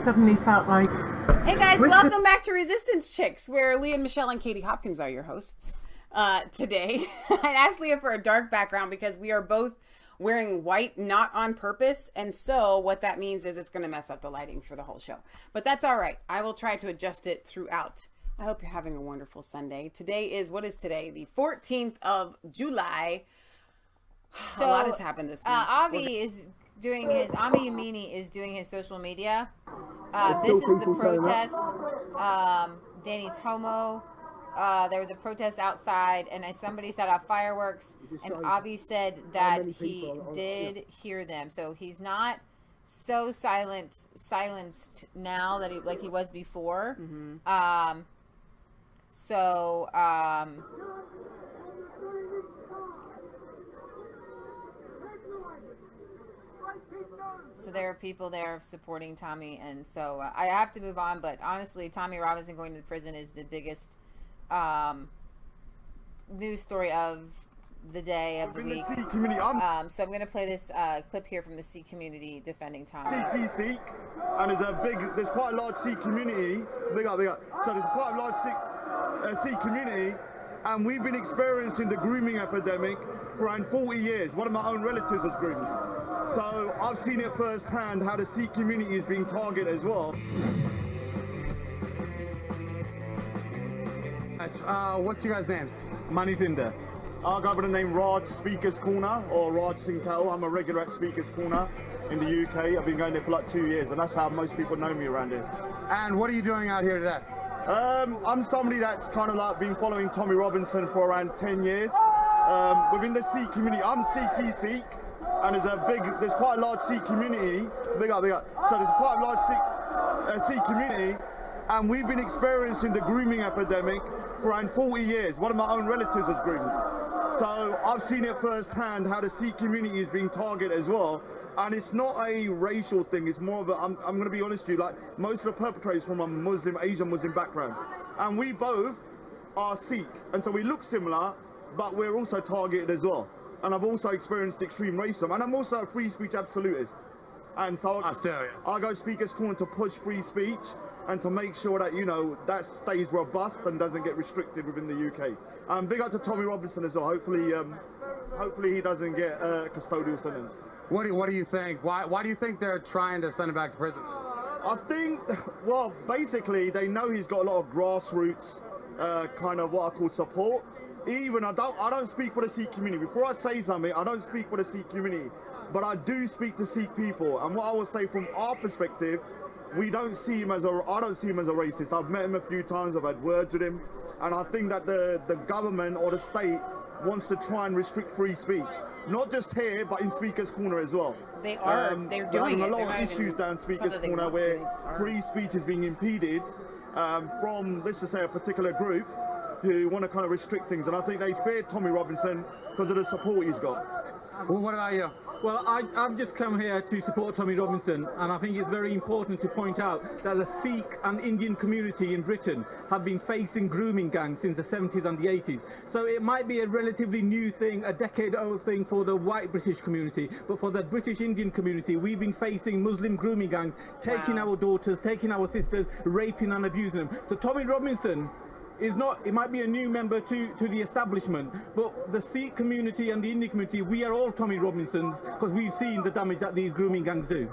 suddenly felt like... Hey guys, welcome back to Resistance Chicks, where Leah, Michelle, and Katie Hopkins are your hosts today. I asked Leah for a dark background because we are both wearing white, not on purpose, and so what that means is it's going to mess up the lighting for the whole show. But that's all right. I will try to adjust it throughout. I hope you're having a wonderful Sunday. Today is, what is today? The 14th of July. So, a lot has happened this week. Avi is doing his, Ami is doing his social media. This is the protest. Danny Tomo. There was a protest outside, and somebody set off fireworks, and Avi said that he did hear them. So he's not so silenced now that like he was before. Mm-hmm. So there are people there supporting Tommy, and so I have to move on. But honestly, Tommy Robinson going to the prison is the biggest news story of the day, of the week. So I'm going to play this clip here from the Sikh community defending Tommy. Sikh, and there's quite a large Sikh community. Big up. So there's quite a large Sikh community, and we've been experiencing the grooming epidemic for around 40 years. One of my own relatives was groomed. So I've seen it firsthand how the Sikh community is being targeted as well. What's your guys' names? Manizinda. I go by the name Raj Speaker's Corner, or Raj Singtel. I'm a regular at Speaker's Corner in the UK. I've been going there for like 2 years, and that's how most people know me around here. And what are you doing out here today? I'm somebody that's kind of like been following Tommy Robinson for around 10 years. Within the Sikh community, I'm Sikh, and there's quite a large Sikh community. Big up. So there's quite a large Sikh community, and we've been experiencing the grooming epidemic for around 40 years. One of my own relatives was groomed. So I've seen it firsthand how the Sikh community is being targeted as well. And it's not a racial thing, it's more of a, I'm going to be honest with you, like most of the perpetrators from a Asian Muslim background. And we both are Sikh, and so we look similar, but we're also targeted as well. And I've also experienced extreme racism, and I'm also a free speech absolutist. And so I go Speaker's Corner to push free speech and to make sure that, you know, that stays robust and doesn't get restricted within the UK. Big up to Tommy Robinson as well. Hopefully he doesn't get a custodial sentence. What do you think? Why do you think they're trying to send him back to prison? I think, well, basically they know he's got a lot of grassroots kind of what I call support. Even I don't speak for the Sikh community. Before I say something, I don't speak for the Sikh community, but I do speak to Sikh people. And what I will say from our perspective, I don't see him as a racist. I've met him a few times, I've had words with him, and I think that the government or the state wants to try and restrict free speech, not just here but in Speaker's Corner as well. They're doing a lot of issues down Speaker's Corner where free speech is being impeded from, let's just say, a particular group who want to kind of restrict things, and I think they fear Tommy Robinson because of the support he's got. Well, what about you? Well, I've just come here to support Tommy Robinson, and I think it's very important to point out that the Sikh and Indian community in Britain have been facing grooming gangs since the 70s and the 80s. So it might be a relatively new thing, a decade-old thing for the white British community, but for the British Indian community, we've been facing Muslim grooming gangs, taking our daughters, taking our sisters, raping and abusing them. So Tommy Robinson is not, it might be a new member to the establishment, but the Sikh community and the Indian community, we are all Tommy Robinsons because we've seen the damage that these grooming gangs do.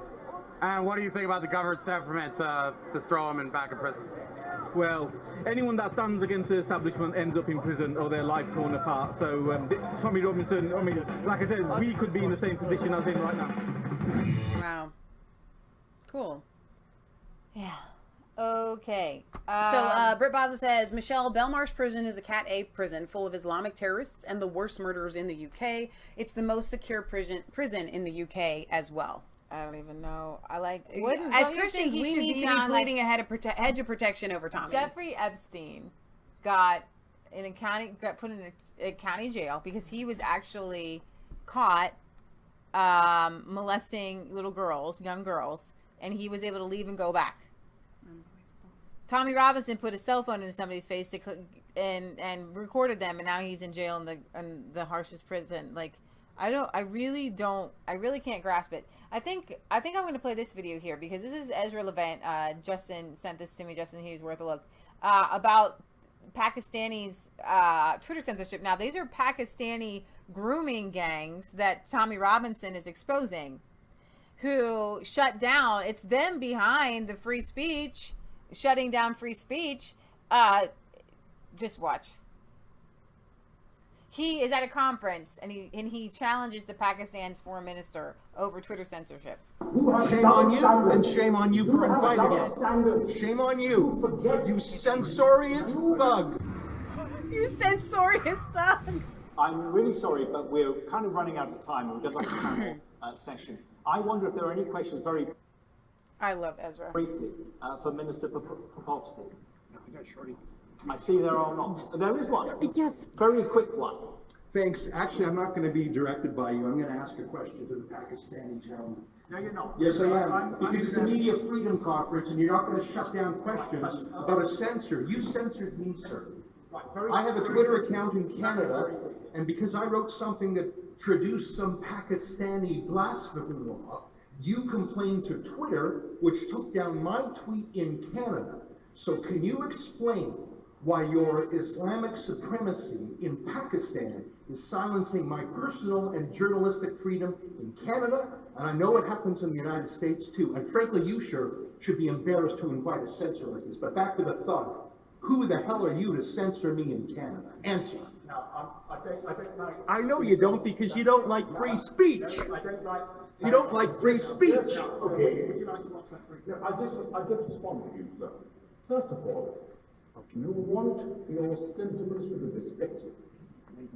And what do you think about the government's effort to throw him back in prison? Well, anyone that stands against the establishment ends up in prison or their life torn apart. So Tommy Robinson, I mean, like I said, we could be in the same position as him right now. Wow. Cool. Yeah. Okay. So Britt Baza says, Michelle, Belmarsh prison is a Cat A prison full of Islamic terrorists and the worst murderers in the UK. It's the most secure prison in the UK as well. I don't even know. As Christians, we need to be pleading a hedge of protection over Tommy. Jeffrey Epstein got put in a county jail because he was actually caught molesting little girls, young girls, and he was able to leave and go back. Tommy Robinson put a cell phone in somebody's face and recorded them, and now he's in jail in the harshest prison. Like, I really can't grasp it. I think I'm going to play this video here because this is Ezra Levant. Justin sent this to me. Justin Hughes, worth a look, about Pakistanis Twitter censorship. Now, these are Pakistani grooming gangs that T0mmy Robinson is exposing, who shut down. It's them behind the free speech, shutting down free speech. Just watch. He is at a conference and he challenges the Pakistan's foreign minister over Twitter censorship. Shame on you, and shame on you for inviting it. Shame on you, you censorious thug. You censorious thug. I'm really sorry, but we're kind of running out of time, and we've got like a panel session. I wonder if there are any questions, very I love Ezra. briefly, for Minister Popovsky. I see there are not. There is one. Yes. Very quick one. Thanks. Actually, I'm not going to be directed by you. I'm going to ask a question to the Pakistani gentleman. No, you're not. Yes, I am. Because it's a media freedom conference, and you're not going to shut down questions about a censor. You censored me, sir. I have a Twitter account in Canada, and because I wrote something that traduced some Pakistani blasphemy law, you complained to Twitter, which took down my tweet in Canada. So can you explain why your Islamic supremacy in Pakistan is silencing my personal and journalistic freedom in Canada? And I know it happens in the United States too. And frankly, you should be embarrassed to invite a censor like this. But back to the thug. Who the hell are you to censor me in Canada? Answer. I know you don't, because you don't like free speech. You don't like free speech. Okay. Would you like to watch that free? I'll just respond to you, sir. First of all, you want your sentiments to be respected.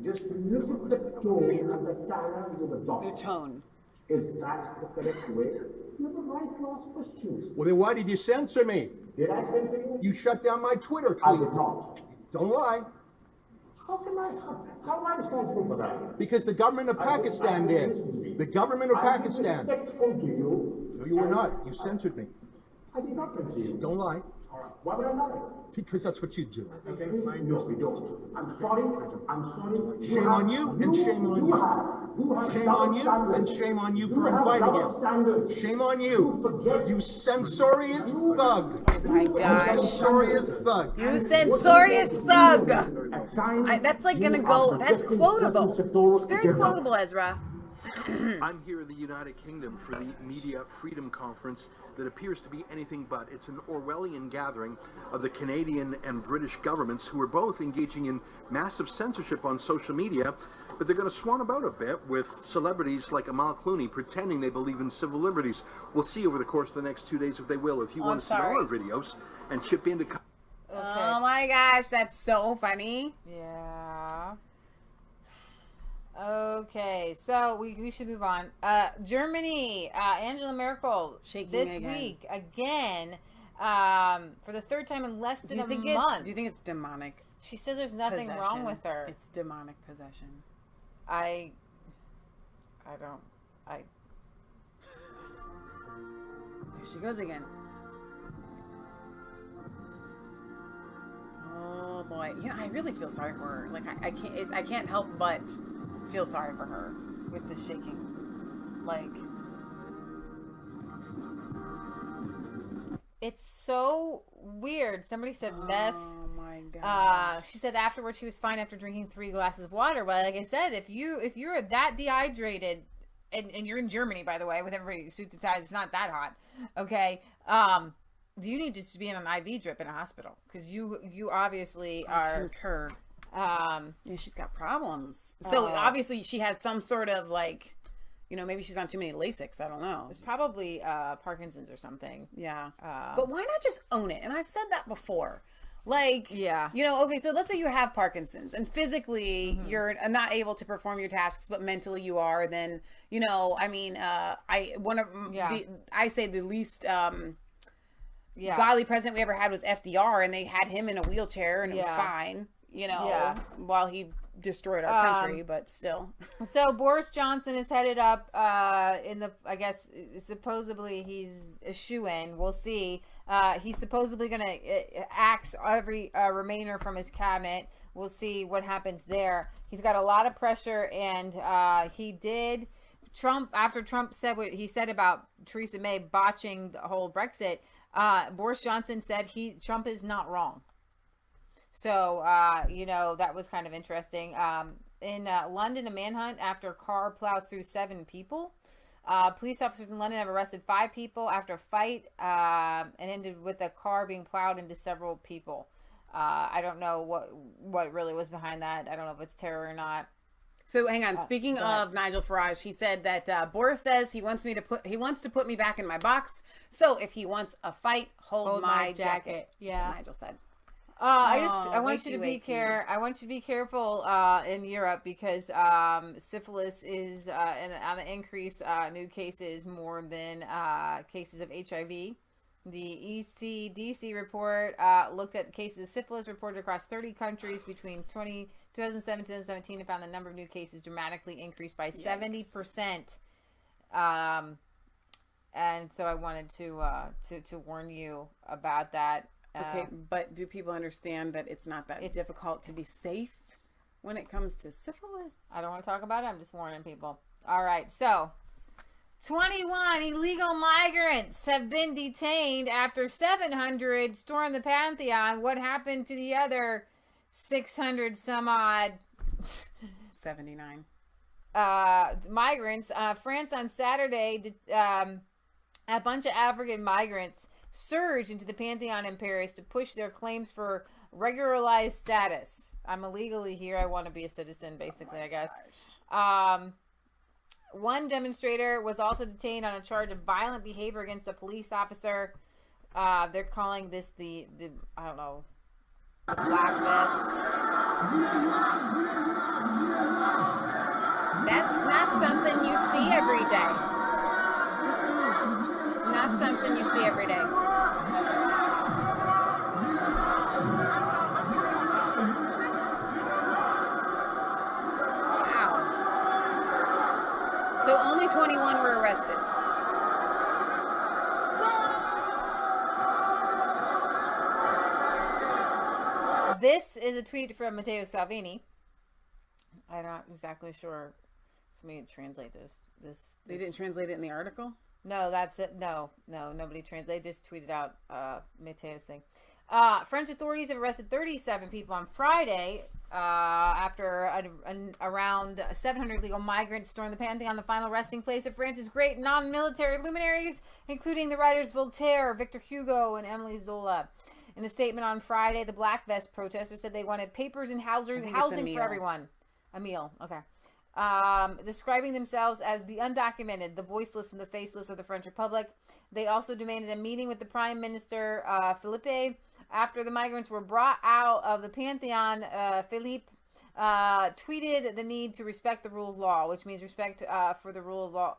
Just look at the tone and the style of the document. The tone. Is that the correct way? You have a right to ask questions. Well, then why did you censor me? Did I censor you? You shut down my Twitter tweet. I did not. Don't lie. How am I responsible for that? Because the government of Pakistan did. The government of Pakistan. I'm respectful to you. No, you were not. You censored me. I did not censor you. Don't lie. Why would I lie? Because that's what you do. Okay, no, we don't. I'm sorry. Shame on you, and shame on you. Shame on you, and shame on you for inviting him. Shame on you. You censorious thug. Oh my gosh. Censorious thug. You censorious thug. That's like gonna go. That's quotable. It's very quotable, Ezra. I'm here in the United Kingdom for the Media Freedom Conference that appears to be anything but. It's an Orwellian gathering of the Canadian and British governments who are both engaging in massive censorship on social media, but they're going to swan about a bit with celebrities like Amal Clooney pretending they believe in civil liberties. We'll see over the course of the next 2 days if they will. If you want to see all our videos and chip in to... Okay. Oh my gosh, that's so funny. Yeah. Okay, so we should move on. Germany, Angela Merkel, Shaking this again. week again, for the third time in less than a month. Do you think it's demonic? She says there's nothing wrong with her. It's demonic possession. There she goes again. Oh boy, you know, I really feel sorry for her. Like I can't help but feel sorry for her with this shaking. Like, it's so weird. Somebody said meth. Oh my god. She said afterwards she was fine after drinking 3 glasses of water. Well, like I said, if you're that dehydrated, and you're in Germany, by the way, with everybody suits and ties, it's not that hot. Okay. You need to just be in an IV drip in a hospital because you obviously are. Concur. Yeah, she's got problems. So obviously she has some sort of like, you know, maybe she's on too many Lasix. I don't know. It's probably Parkinson's or something. Yeah. But why not just own it? And I've said that before. Like, yeah, you know, okay, so let's say you have Parkinson's and physically you're not able to perform your tasks, but mentally you are. Then, you know, I mean, I say the least godly president we ever had was FDR, and they had him in a wheelchair and it was fine. while he destroyed our country, but still. So Boris Johnson is headed up I guess supposedly he's a shoo-in. We'll see. He's supposedly going to axe every Remainer from his cabinet. We'll see what happens there. He's got a lot of pressure, and after Trump said what he said about Theresa May botching the whole Brexit, Boris Johnson said Trump is not wrong. So, that was kind of interesting. In London, a manhunt after a car plows through 7 people. Police officers in London have arrested 5 people after a fight and ended with a car being plowed into several people. I don't know what really was behind that. I don't know if it's terror or not. So hang on. Speaking of Nigel Farage, he said that Boris says he wants to put me back in my box. So if he wants a fight, hold my jacket. Yeah, that's what Nigel said. I want you to be careful in Europe because syphilis is on the increase. New cases more than cases of HIV. The ECDC report looked at cases of syphilis reported across 30 countries between 2007 and 2017 and found the number of new cases dramatically increased by 70%. And so I wanted to warn you about that. Okay, but do people understand that it's not that difficult to be safe when it comes to syphilis? I don't want to talk about it. I'm just warning people. All right, so 21 illegal migrants have been detained after 700 stormed the Pantheon. What happened to the other 600 some odd? 79. Migrants. France on Saturday, a bunch of African migrants surged into the Pantheon in Paris to push their claims for regularized status. I'm illegally here. I want to be a citizen, basically, I guess. One demonstrator was also detained on a charge of violent behavior against a police officer. They're calling this the I don't know, the black vest. That's not something you see every day. Not something you see every day. Wow. So only 21 were arrested. This is a tweet from Matteo Salvini. I'm not exactly sure. Somebody translate this. They didn't translate it in the article? No, that's it. No, nobody translated. They just tweeted out Matteo's thing. French authorities have arrested 37 people on Friday after around 700 legal migrants stormed the Pantheon, the final resting place of France's great non-military luminaries, including the writers Voltaire, Victor Hugo, and Émile Zola. In a statement on Friday, the Black Vest protesters said they wanted papers and housing for everyone. A meal, okay. Describing themselves as the undocumented, the voiceless, and the faceless of the French Republic. They also demanded a meeting with the Prime Minister Philippe after the migrants were brought out of the Pantheon. Philippe tweeted the need to respect the rule of law, which means respect for the rule of law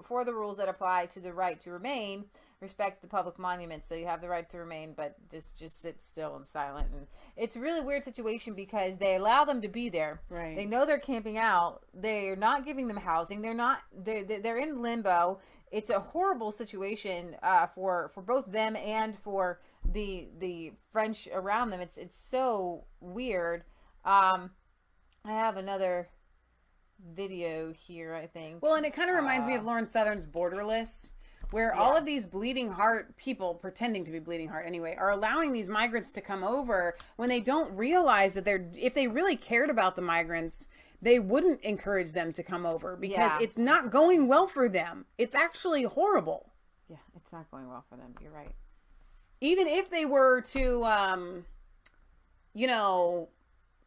for the rules that apply to the right to remain. Respect the public monuments, so you have the right to remain, but just sit still and silent. And it's a really weird situation because they allow them to be there. Right. They know they're camping out. They're not giving them housing. They're in limbo. It's a horrible situation for both them and for the French around them. It's so weird. I have another video here, I think. Well, and it kind of reminds me of Lauren Southern's Borderless, where all of these bleeding heart people, pretending to be bleeding heart anyway, are allowing these migrants to come over when they don't realize that if they really cared about the migrants, they wouldn't encourage them to come over because it's not going well for them. It's actually horrible. Yeah, it's not going well for them. You're right. Even if they were to,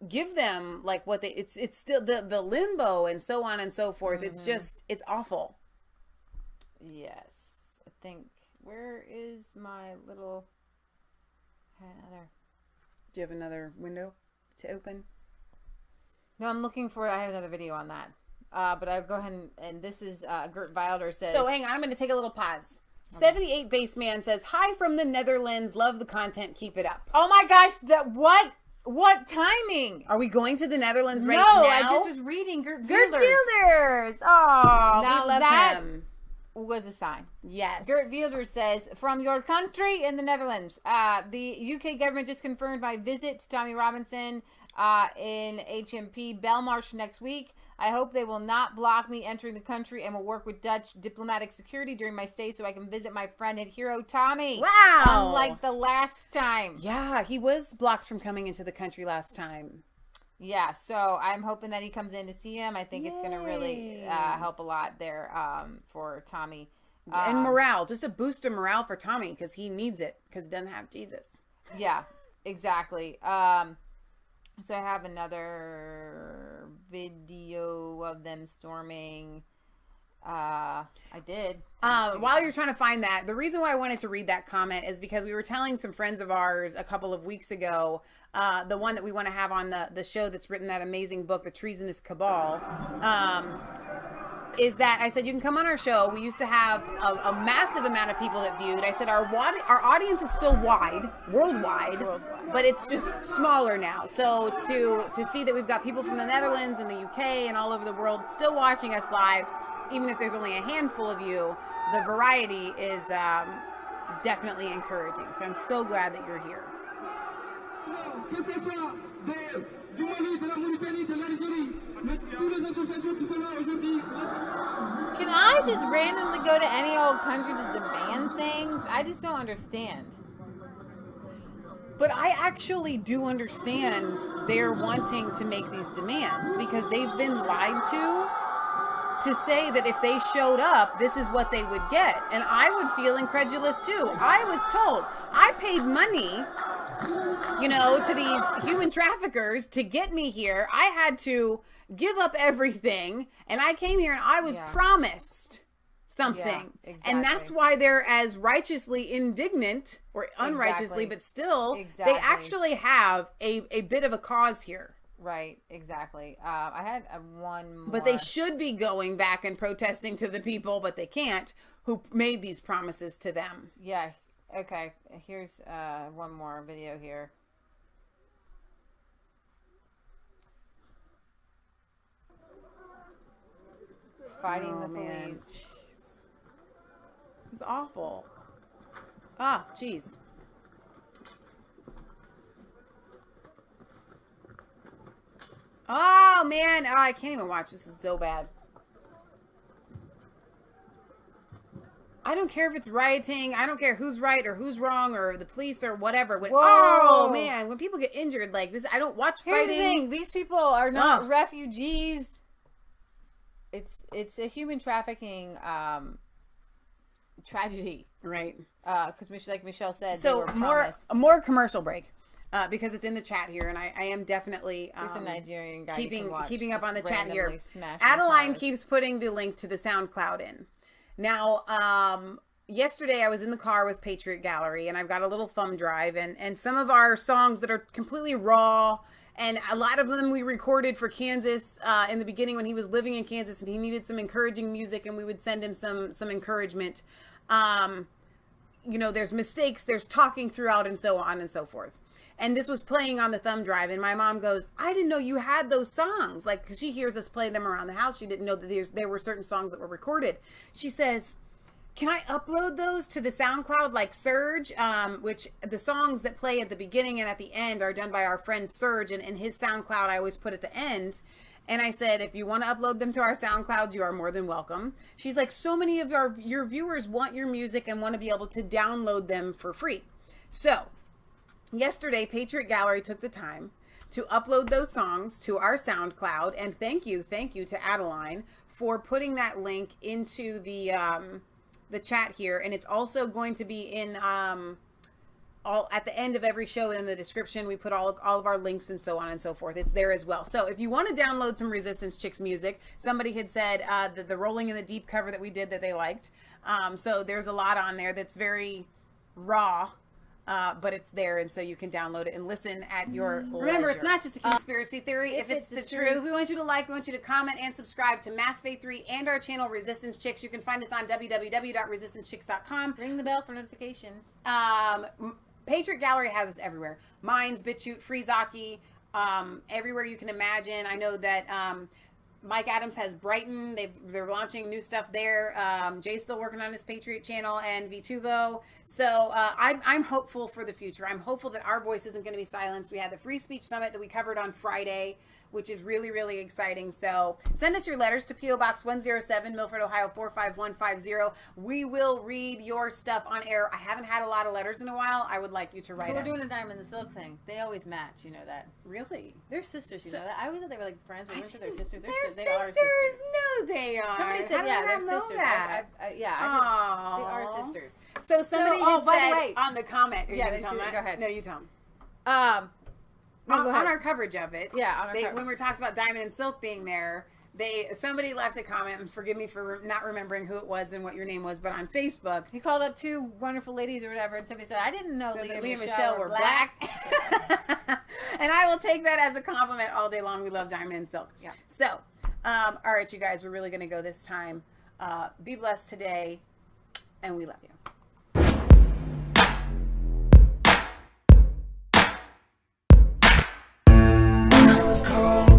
give them like what it's still the limbo and so on and so forth. Mm-hmm. It's awful. Yes. I think, where is my little, do you have another window to open? No, I'm looking for, I have another video on that. But I'll go ahead and this is, Gert Wilder says. So hang on, I'm going to take a little pause. Okay. 78 Baseman says, hi from the Netherlands. Love the content. Keep it up. Oh my gosh. What What timing? Are we going to the Netherlands right no, now? I just was reading Gert Gert Wilders. Wilders. Oh, Now we love that him. Was a sign. Yes. Gert Wilders says, from your country in the Netherlands, the UK government just confirmed my visit to Tommy Robinson in HMP Belmarsh next week. I hope they will not block me entering the country and will work with Dutch diplomatic security during my stay so I can visit my friend and hero Tommy. Wow. Unlike the last time. Yeah, he was blocked from coming into the country last time. Yeah, so I'm hoping that he comes in to see him. I think it's going to really help a lot there for Tommy. And morale, just a boost of morale for Tommy because he needs it because he doesn't have Jesus. Yeah, exactly. So I have another video of them storming. I did. While you're trying to find that, the reason why I wanted to read that comment is because we were telling some friends of ours a couple of weeks ago, the one that we want to have on the show that's written that amazing book, The Treasonous Cabal, is that I said, you can come on our show. We used to have a massive amount of people that viewed. I said, our audience is still worldwide, but it's just smaller now. So to see that we've got people from the Netherlands and the UK and all over the world still watching us live, even if there's only a handful of you, the variety is definitely encouraging. So I'm so glad that you're here. Can I just randomly go to any old country just demand things? I just don't understand. But I actually do understand they're wanting to make these demands because they've been lied to say that if they showed up, this is what they would get. And I would feel incredulous too. I was told I paid money, to these human traffickers to get me here. I had to give up everything. And I came here and I was promised something. Yeah, exactly. And that's why they're as righteously indignant or unrighteously, but still, they actually have a bit of a cause here. Right, exactly. I had one more. But they should be going back and protesting to the people, but they can't, who made these promises to them. Yeah, okay. Here's one more video here. Fighting the police. It's awful. Ah, jeez. Oh, man. Oh, I can't even watch. This is so bad. I don't care if it's rioting. I don't care who's right or who's wrong or the police or whatever. Oh, man. When people get injured like this, I don't watch fighting. Here's the thing. These people are not refugees. It's a human trafficking tragedy. Right. Because like Michelle said, so they were more commercial break. Because it's in the chat here, and I am definitely it's a Nigerian guy keeping up on the chat here. Adeline keeps putting the link to the SoundCloud in. Now, yesterday I was in the car with Patriot Gallery, and I've got a little thumb drive, and some of our songs that are completely raw, and a lot of them we recorded for Kansas in the beginning when he was living in Kansas, and he needed some encouraging music, and we would send him some encouragement. There's mistakes, there's talking throughout, and so on and so forth. And this was playing on the thumb drive, and my mom goes, I didn't know you had those songs. Like, because she hears us play them around the house. She didn't know that there were certain songs that were recorded. She says, can I upload those to the SoundCloud like Surge? Which the songs that play at the beginning and at the end are done by our friend Surge, and his SoundCloud I always put at the end. And I said, if you want to upload them to our SoundCloud, you are more than welcome. She's like, so many of your viewers want your music and want to be able to download them for free. So yesterday, Patriot Gallery took the time to upload those songs to our SoundCloud, and thank you to Adeline for putting that link into the chat here, and it's also going to be in all at the end of every show in the description. We put all of our links and so on and so forth. It's there as well. So if you want to download some Resistance Chicks music, somebody had said the Rolling in the Deep cover that we did that they liked. So there's a lot on there that's very raw. But it's there, and so you can download it and listen at your leisure. Remember, it's not just a conspiracy theory. If it's the truth, we want you to like, we want you to comment and subscribe to Mass Faith 3 and our channel Resistance Chicks. You can find us on www.resistancechicks.com. Ring the bell for notifications. Patriot Gallery has us everywhere. Minds, Bitchute, Freezoxee, everywhere you can imagine. I know that Mike Adams has Brighton. They're launching new stuff there. Jay's still working on his Patriot channel and V2vo. So I'm hopeful for the future. I'm hopeful that our voice isn't going to be silenced. We had the Free Speech Summit that we covered on Friday, which is really, really exciting. So send us your letters to P.O. Box 107, Milford, Ohio 45150. We will read your stuff on air. I haven't had a lot of letters in a while. I would like you to write So we're us. doing a diamond and silk thing. They always match, you know that. Really? They're sisters, you know that. I always thought they were like friends. We went to their sisters. They're They are sisters. sisters. No, they are. Somebody said, How did yeah, I they're not know sisters. that? Yeah, I heard they Aw. are sisters. So somebody had by the said way- on the comment. Are you Yeah, gonna they tell should- them that? go ahead. No, you tell them. No, go on ahead. our coverage of it. Yeah, on our coverage. When we talked about Diamond and Silk being there, somebody left a comment, and forgive me for not remembering who it was and what your name was, but on Facebook. He called up two wonderful ladies or whatever, and somebody said, I didn't know Leah Leah and Michelle were black. And I will take that as a compliment all day long. We love Diamond and Silk. Yeah. So, all right, you guys, we're really going to go this time. Be blessed today, and we love you. I was cold.